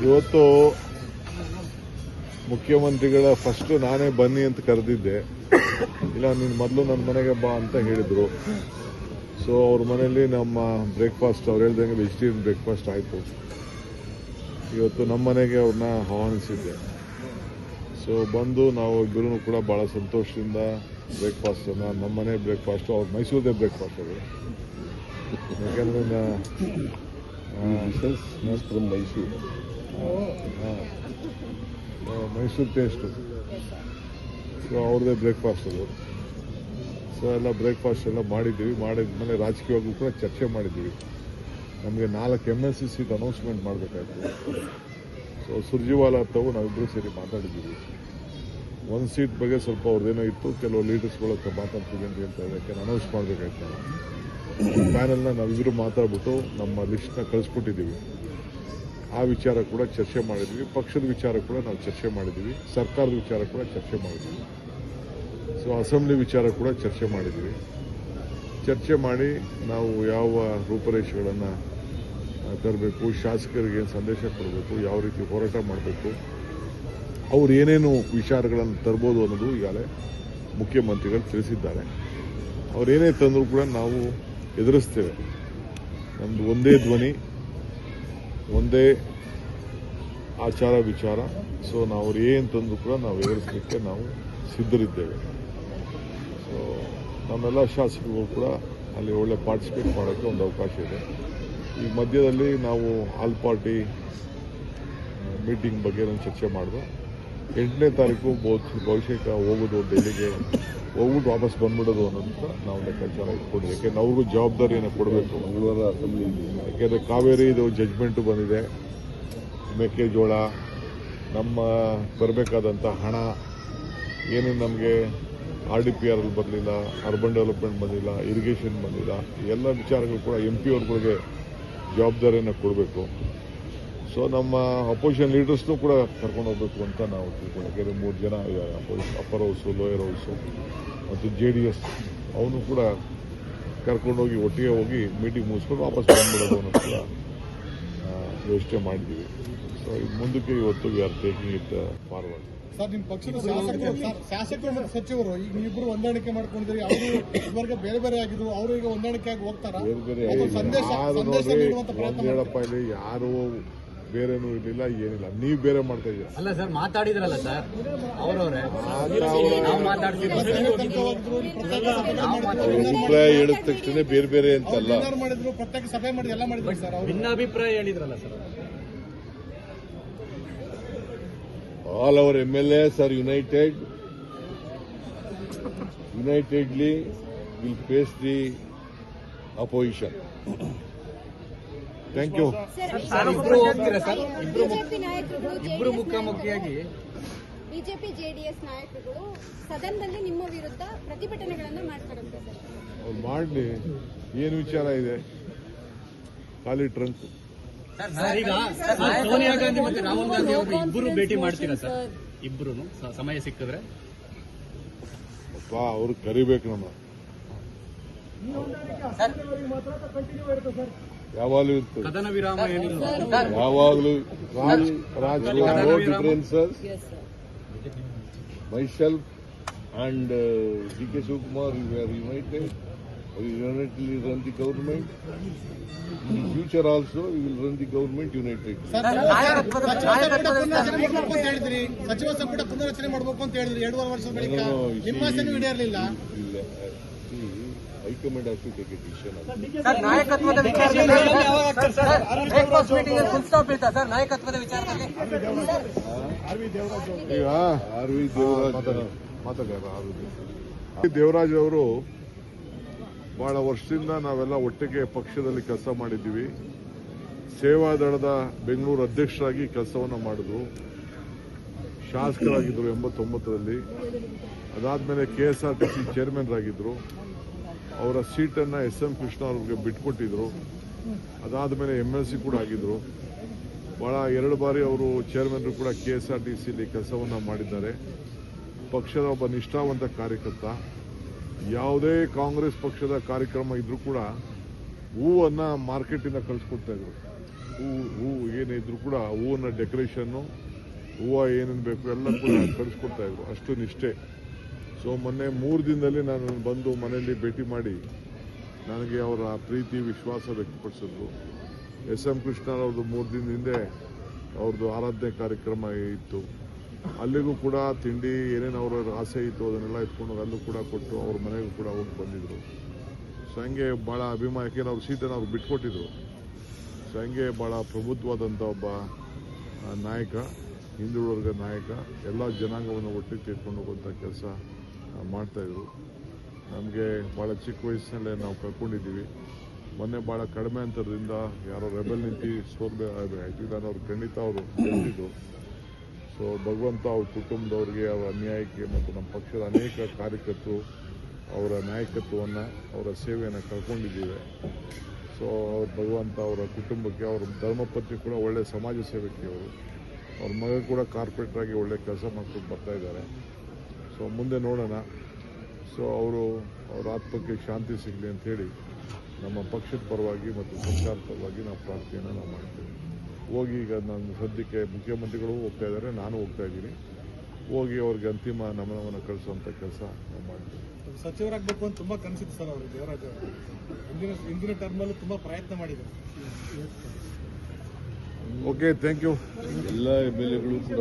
ಇವತ್ತು ಮುಖ್ಯಮಂತ್ರಿಗಳ ಫಸ್ಟ್ ನಾನೇ ಬನ್ನಿ ಅಂತ ಕರೆದಿದ್ದೆ. ಇಲ್ಲ ನೀನು ಮೊದಲು ನನ್ನ ಮನೆಗೆ ಬಾ ಅಂತ ಹೇಳಿದರು. ಸೊ ಅವ್ರ ಮನೆಯಲ್ಲಿ ನಮ್ಮ ಬ್ರೇಕ್ಫಾಸ್ಟ್ ಅವ್ರು ಹೇಳ್ದಂಗೆ ವೆಜಿಟೇರಿಯನ್ ಬ್ರೇಕ್ಫಾಸ್ಟ್ ಆಯಿತು. ಇವತ್ತು ನಮ್ಮ ಮನೆಗೆ ಅವ್ರನ್ನ ಆಹ್ವಾನಿಸಿದ್ದೆ. ಸೊ ಬಂದು ನಾವು ಇಬ್ಬರೂ ಕೂಡ ಭಾಳ ಸಂತೋಷದಿಂದ ಬ್ರೇಕ್ಫಾಸ್ಟನ್ನು ನಮ್ಮ ಮನೆ ಬ್ರೇಕ್ಫಾಸ್ಟು ಅವ್ರು ಮೈಸೂರದೇ ಬ್ರೇಕ್ಫಾಸ್ಟ್ ಅದು. ಯಾಕೆಂದರೆ ಮೈಸೂರು ಟೇಸ್ಟು. ಸೊ ಅವ್ರದ್ದೇ ಬ್ರೇಕ್ಫಾಸ್ಟ್ ಅದು. ಸೊ ಎಲ್ಲ ಬ್ರೇಕ್ಫಾಸ್ಟ್ ಎಲ್ಲ ಮಾಡಿದ್ದೀವಿ. ಮಾಡಿದ್ಮೇಲೆ ರಾಜಕೀಯವಾಗೂ ಕೂಡ ಚರ್ಚೆ ಮಾಡಿದ್ದೀವಿ. ನಮಗೆ 4 MLC ಸೀಟ್ ಅನೌನ್ಸ್ಮೆಂಟ್ ಮಾಡಬೇಕಾಯ್ತು. ಸೊ ಸುರ್ಜಿವಾಲ ತಾವು ನಾವಿಬ್ಬರು ಸೇರಿ ಮಾತಾಡಿದ್ದೀವಿ. 1 ಸೀಟ್ ಬಗ್ಗೆ ಸ್ವಲ್ಪ ಅವ್ರದ್ದೇನೋ ಇತ್ತು, ಕೆಲವು ಲೀಡರ್ಸ್ಗಳು ಮಾತಾಡ್ತೀವಿ ಅಂತ ಹೇಳ್ತಾ ಇದಕ್ಕೆ ಅನೌನ್ಸ್ ಮಾಡಬೇಕಾಯ್ತು. ಪ್ಯಾನಲ್ನ ನಾವಿಬ್ಬರು ಮಾತಾಡ್ಬಿಟ್ಟು ನಮ್ಮ ಲಿಸ್ಟ್ನ ಕಳಿಸ್ಬಿಟ್ಟಿದ್ದೀವಿ. ಆ ವಿಚಾರ ಕೂಡ ಚರ್ಚೆ ಮಾಡಿದ್ದೀವಿ. ಪಕ್ಷದ ವಿಚಾರ ಕೂಡ ನಾವು ಚರ್ಚೆ ಮಾಡಿದ್ದೀವಿ. ಸರ್ಕಾರದ ವಿಚಾರ ಕೂಡ ಚರ್ಚೆ ಮಾಡಿದ್ದೀವಿ. ಸೊ ಅಸೆಂಬ್ಲಿ ವಿಚಾರ ಕೂಡ ಚರ್ಚೆ ಮಾಡಿದ್ದೀವಿ. ಚರ್ಚೆ ಮಾಡಿ ನಾವು ಯಾವ ರೂಪರೇಷೆಗಳನ್ನು ತರಬೇಕು, ಶಾಸಕರಿಗೆ ಏನು ಸಂದೇಶ ಕೊಡಬೇಕು, ಯಾವ ರೀತಿ ಹೋರಾಟ ಮಾಡಬೇಕು, ಅವ್ರು ಏನೇನು ವಿಚಾರಗಳನ್ನು ತರ್ಬೋದು ಅನ್ನೋದು ಈಗಾಗಲೇ ಮುಖ್ಯಮಂತ್ರಿಗಳು ತಿಳಿಸಿದ್ದಾರೆ. ಅವರೇನೇ ತಂದರೂ ಕೂಡ ನಾವು ಎದುರಿಸ್ತೇವೆ. ನಮ್ಮದು ಒಂದೇ ಧ್ವನಿ, ಒಂದೇ ಆಚಾರ ವಿಚಾರ. ಸೊ ನಾವು ಅವ್ರು ಏನು ತಂದರೂ ಕೂಡ ನಾವು ಎದುರಿಸಲಿಕ್ಕೆ ನಾವು ಸಿದ್ಧರಿದ್ದೇವೆ. ಸೊ ನಮ್ಮೆಲ್ಲ ಶಾಸಕರು ಕೂಡ ಅಲ್ಲಿ ಒಳ್ಳೆ ಪಾರ್ಟಿಸಿಪೇಟ್ ಮಾಡೋಕ್ಕೆ ಒಂದು ಅವಕಾಶ ಇದೆ. ಈ ಮಧ್ಯದಲ್ಲಿ ನಾವು ಆಲ್ ಪಾರ್ಟಿ ಮೀಟಿಂಗ್ ಬಗ್ಗೆ ನಾನು ಚರ್ಚೆ ಮಾಡಿದೆ. 8ನೇ ತಾರೀಕು ಬಹುಶಃ ಹೋಗೋದು, ಡೆಲ್ಲಿಗೆ ಹೋಗ್ಬಿಟ್ಟು ವಾಪಸ್ ಬಂದ್ಬಿಡೋದು ಅನ್ನೋದಕ್ಕೆ ನಾವು ಲೆಕ್ಕಾಚಾರ ಇಟ್ಕೊಂಡಿದ್ದೆ. ಯಾಕೆಂದ್ರೆ ಅವ್ರಿಗೂ ಜವಾಬ್ದಾರಿಯನ್ನು ಕೊಡಬೇಕು. ಯಾಕೆಂದರೆ ಕಾವೇರಿದು ಜಜ್ಮೆಂಟು ಬಂದಿದೆ. ಮೆಕ್ಕೆಜೋಳ, ನಮ್ಮ ಬರಬೇಕಾದಂಥ ಹಣ ಏನೇನು ನಮಗೆ RDPR ಬರಲಿಲ್ಲ, ಅರ್ಬನ್ ಡೆವಲಪ್ಮೆಂಟ್ ಬಂದಿಲ್ಲ, ಇರಿಗೇಷನ್ ಬಂದಿಲ್ಲ, ಎಲ್ಲ ವಿಚಾರಗಳು ಕೂಡ MP ಅವ್ರುಗಳಿಗೆ ಜವಾಬ್ದಾರಿಯನ್ನು ಕೊಡಬೇಕು. ಸೊ ನಮ್ಮ ಅಪೋಸಿಷನ್ ಲೀಡರ್ಸ್ನೂ ಕೂಡ ಕರ್ಕೊಂಡು ಹೋಗಬೇಕು ಅಂತ ನಾವು ತಿಳ್ಕೊಂಡು. ಯಾಕೆಂದರೆ 3 ಜನ ಇದ್ದಾರೆ, ಅಪ್ಪರ್ ಹೌಸು, ಲೋಯರ್ ಹೌಸು ಮತ್ತು JDS. ಅವನು ಕೂಡ ಕರ್ಕೊಂಡೋಗಿ ಒಟ್ಟಿಗೆ ಹೋಗಿ ಮೀಟಿಂಗ್ ಮುಗಿಸ್ಕೊಂಡು ವಾಪಸ್ ಬಂದ್ಬಿಡೋದು ಅನ್ನೋ ಕೂಡ ಯೋಚನೆ ಮಾಡಿದ್ದೀವಿ. ಸೊ ಇದು ಮುಂದಕ್ಕೆ ಇವತ್ತು we are taking it forward. Sir, ನಿಮ್ಮ ಪಕ್ಷದ ಶಾಸಕರು ಮತ್ತು ಸಚಿವರು ಈಗ ನೀವಿಬ್ಬರು ಹೊಂದಾಣಿಕೆ ಮಾಡ್ಕೊಂಡಿದ್ದೀರಿ. ಅವರು ಇದುವರೆಗೆ ಬೇರೆ ಬೇರೆ ಆಗಿದ್ರು, ಅವರು ಈಗ ಹೊಂದಾಣಿಕೆ ಆಗಿ ಹೋಗ್ತಾರ? ಬೇರೆ ಹೇಳಪ್ಪ, ಇಲ್ಲಿ ಯಾರು ಬೇರೆನೂ ಇರಲಿಲ್ಲ, ಏನಿಲ್ಲ. ನೀವು ಬೇರೆ ಮಾಡ್ತಾ ಇದ್ದೀರಾ. ಅಲ್ಲ ಸರ್, ಮಾತಾಡಿದ್ರಲ್ಲ ಸರ್ ಅವರವರೇ. ಅಭಿಪ್ರಾಯ ಹೇಳಿದ ತಕ್ಷಣ ಬೇರೆ ಬೇರೆ ಅಂತಲ್ಲ ಮಾಡಿದ್ರು, ಪ್ರತ್ಯೇಕ ಸಭೆ ಮಾಡಿ ಎಲ್ಲ ಮಾಡಿದ್ರು ಸರ್. ಭಿನ್ನಾಭಿಪ್ರಾಯ ಹೇಳಿದ್ರಲ್ಲ sir. All our MLAs are unitedly will face the opposition. Thank you. ಇಬ್ರು ಹೋಗ್ತೀರಾ ಸರ್? ಇಬ್ರು ಮುಖಾಮುಖಿಯಾಗಿ ಬಿಜೆಪಿ JDS ನಾಯಕರುಗಳು ಸದನದಲ್ಲಿ ನಿಮ್ಮ ವಿರುದ್ಧ ಪ್ರತಿಭಟನೆಗಳನ್ನು ಮಾಡ್ತಾರಂತೆ ಸರ್. ಅವ್ರು ಮಾಡಲಿ, ಏನು ವಿಚಾರ ಇದೆ? ಖಾಲಿ ಟ್ರಂಕ್. ಈಗ ಸೋನಿಯಾ ಗಾಂಧಿ ಮತ್ತೆ ರಾಹುಲ್ ಗಾಂಧಿ ಅವರು ಇಬ್ಬರು ಭೇಟಿ ಮಾಡ್ತೀರಾ ಸರ್? ಇಬ್ರು ಸಮಯ ಸಿಕ್ಕಿದ್ರೆ ಅವ್ರು ಕರಿಬೇಕು. ನಮ್ಮ ಯಾವಾಗಲೂ ಇರ್ತದೆ, ಕದನ ವಿರಾಮ ಏನಿಲ್ಲ. ಯಾವಾಗಲೂ differences. Myself and DK Shivakumar, we are united. We unitedly run the government. In the future also, we will run the government united. ಸಚಿವ ಸಂಪುಟ ಪುನರಚನೆ ಮಾಡಬೇಕು ಅಂತ ಹೇಳಿದ್ರಿ 2.5 ವರ್ಷದ ಬಳಿಕ. ನಿಮ್ಮ ಆಸೆನೂ ಈಡೇರಲಿಲ್ಲ. High command has to take a decision. ನಾಯಕತ್ವದ ವಿಚಾರದಲ್ಲಿ ನಾಯಕತ್ವದ ವಿಚಾರದಲ್ಲಿ ಈಗ ದೇವರಾಜ್ ಅವರು ಬಹಳ ವರ್ಷದಿಂದ ನಾವೆಲ್ಲ ಒಟ್ಟಿಗೆ ಪಕ್ಷದಲ್ಲಿ ಕೆಲಸ ಮಾಡಿದ್ದೀವಿ. ಸೇವಾದಳದ ಬೆಂಗಳೂರು ಅಧ್ಯಕ್ಷರಾಗಿ ಕೆಲಸವನ್ನು ಮಾಡಿದ್ರು. ಶಾಸಕರಾಗಿದ್ದರು 89ರಲ್ಲಿ. ಅದಾದಮೇಲೆ KSRTC ಚೇರ್ಮನ್ ಆಗಿದ್ದರು. ಅವರ ಸೀಟನ್ನು SM ಕೃಷ್ಣ ಅವ್ರಿಗೆ ಬಿಟ್ಕೊಟ್ಟಿದ್ರು. ಅದಾದಮೇಲೆ MLC ಕೂಡ ಆಗಿದ್ರು. ಬಹಳ 2 ಬಾರಿ ಅವರು ಚೇರ್ಮನ್ ಕೂಡ KSRTCಲಿ ಕೆಲಸವನ್ನು ಮಾಡಿದ್ದಾರೆ. ಪಕ್ಷದ ಒಬ್ಬ ನಿಷ್ಠಾವಂತ ಕಾರ್ಯಕರ್ತ. ಯಾವುದೇ ಕಾಂಗ್ರೆಸ್ ಪಕ್ಷದ ಕಾರ್ಯಕ್ರಮ ಇದ್ರೂ ಕೂಡ ಹೂವನ್ನು ಮಾರ್ಕೆಟಿಂದ ಕಳಿಸ್ಕೊಡ್ತಾ ಇದ್ರು. ಹೂ ಏನಿದ್ರು ಕೂಡ ಹೂವಿನ ಡೆಕೋರೇಷನ್ನು ಹೂವು ಏನೇನು ಬೇಕು ಎಲ್ಲ ಕೂಡ ಕಳಿಸ್ಕೊಡ್ತಾ ಇದ್ರು, ಅಷ್ಟು ನಿಷ್ಠೆ. ಸೊ ಮೊನ್ನೆ 3 ದಿನದಲ್ಲಿ ನಾನು ಬಂದು ಮನೆಯಲ್ಲಿ ಭೇಟಿ ಮಾಡಿ ನನಗೆ ಅವರ ಪ್ರೀತಿ ವಿಶ್ವಾಸ ವ್ಯಕ್ತಪಡಿಸಿದ್ರು. SM ಕೃಷ್ಣರವ್ರದ್ದು 3 ದಿನದ ಹಿಂದೆ ಅವ್ರದ್ದು ಆರಾಧನೆ ಕಾರ್ಯಕ್ರಮ ಇತ್ತು. ಅಲ್ಲಿಗೂ ಕೂಡ ತಿಂಡಿ ಏನೇನು ಅವರ ಆಸೆ ಇತ್ತು ಅದನ್ನೆಲ್ಲ ಎತ್ಕೊಂಡು ಅಲ್ಲೂ ಕೂಡ ಕೊಟ್ಟು ಅವ್ರ ಮನೆಗೂ ಕೂಡ ಹೋಗಿ ಬಂದಿದ್ರು. ಸೊ ಹಂಗೆ ಭಾಳ ಅಭಿಮಾನ, ಯಾಕೆಂದ್ರೆ ಅವ್ರ ಸೀಟನ್ನು ಅವ್ರು ಬಿಟ್ಕೊಟ್ಟಿದ್ರು. ಸೊ ಹಂಗೆ ಭಾಳ ಪ್ರಬುದ್ಧವಾದಂಥ ಒಬ್ಬ ನಾಯಕ, ಹಿಂದುಳಿದ ವರ್ಗದ ನಾಯಕ, ಎಲ್ಲ ಜನಾಂಗವನ್ನು ಒಟ್ಟಿಗೆ ತೆಗೆದುಕೊಂಡು ಹೋಗುವಂಥ ಕೆಲಸ ಮಾಡ್ತಾಯಿದ್ರು. ನಮಗೆ ಭಾಳ ಚಿಕ್ಕ ವಯಸ್ಸಿನಲ್ಲೇ ನಾವು ಕಳ್ಕೊಂಡಿದ್ದೀವಿ. ಮೊನ್ನೆ ಭಾಳ ಕಡಿಮೆ ಅಂತರದಿಂದ ಯಾರೋ ರೆಬೆಲ್ ನಿಂತು ಸೋಲ್ಬೇಕಾಯ್ತು. ನಾನು ಅವ್ರು ಖಂಡಿತ ಅವರು ಗೆದ್ದಿದ್ದು. ಸೊ ಭಗವಂತ ಅವ್ರ ಕುಟುಂಬದವ್ರಿಗೆ, ಅವರ ಅನ್ಯಾಯಕ್ಕೆ ಮತ್ತು ನಮ್ಮ ಪಕ್ಷದ ಅನೇಕ ಕಾರ್ಯಕರ್ತರು ಅವರ ನಾಯಕತ್ವವನ್ನು, ಅವರ ಸೇವೆಯನ್ನು ಕಳ್ಕೊಂಡಿದ್ದೀವಿ. ಸೊ ಅವ್ರ ಭಗವಂತ ಅವರ ಕುಟುಂಬಕ್ಕೆ, ಅವರ ಧರ್ಮಪತ್ನಿ ಕೂಡ ಒಳ್ಳೆಯ ಸಮಾಜ ಸೇವಕಿ ಅವರು. ಅವ್ರ ಮಗ ಕೂಡ ಕಾರ್ಪೊರೇಟ್ರಾಗಿ ಒಳ್ಳೆ ಕೆಲಸ ಮಾಡ್ಕೊಂಡು ಬರ್ತಾ ಇದ್ದಾರೆ. ಸೊ ಮುಂದೆ ನೋಡೋಣ. ಸೊ ಅವ್ರ ಆತ್ಮಕ್ಕೆ ಶಾಂತಿ ಸಿಗಲಿ ಅಂಥೇಳಿ ನಮ್ಮ ಪಕ್ಷದ ಪರವಾಗಿ ಮತ್ತು ಸರ್ಕಾರದ ಪರವಾಗಿ ನಾವು ಪ್ರಾರ್ಥನೆಯನ್ನು ನಾವು ಮಾಡ್ತೀವಿ. ಹೋಗಿ ಈಗ ನಾನು ಸದ್ಯಕ್ಕೆ ಮುಖ್ಯಮಂತ್ರಿಗಳು ಹೋಗ್ತಾ ಇದ್ದಾರೆ, ನಾನು ಹೋಗ್ತಾ ಇದ್ದೀನಿ. ಹೋಗಿ ಅವ್ರಿಗೆ ಅಂತಿಮ ನಮನವನ್ನು ಕಳಿಸುವಂಥ ಕೆಲಸ ನಾವು ಮಾಡ್ತೀವಿ. ಸಚಿವರಾಗಬೇಕು ಅಂತ ತುಂಬಾ ಕನಸಿತ್ತು ಸರ್ ಅವರು. ದೇವರಾಜ್ ಹಿಂದಿನ ಟರ್ಮಲ್ಲೂ ತುಂಬಾ ಪ್ರಯತ್ನ ಮಾಡಿದ್ದಾರೆ. Okay, thank you. ಎಲ್ಲ MLAಗಳು ಕೂಡ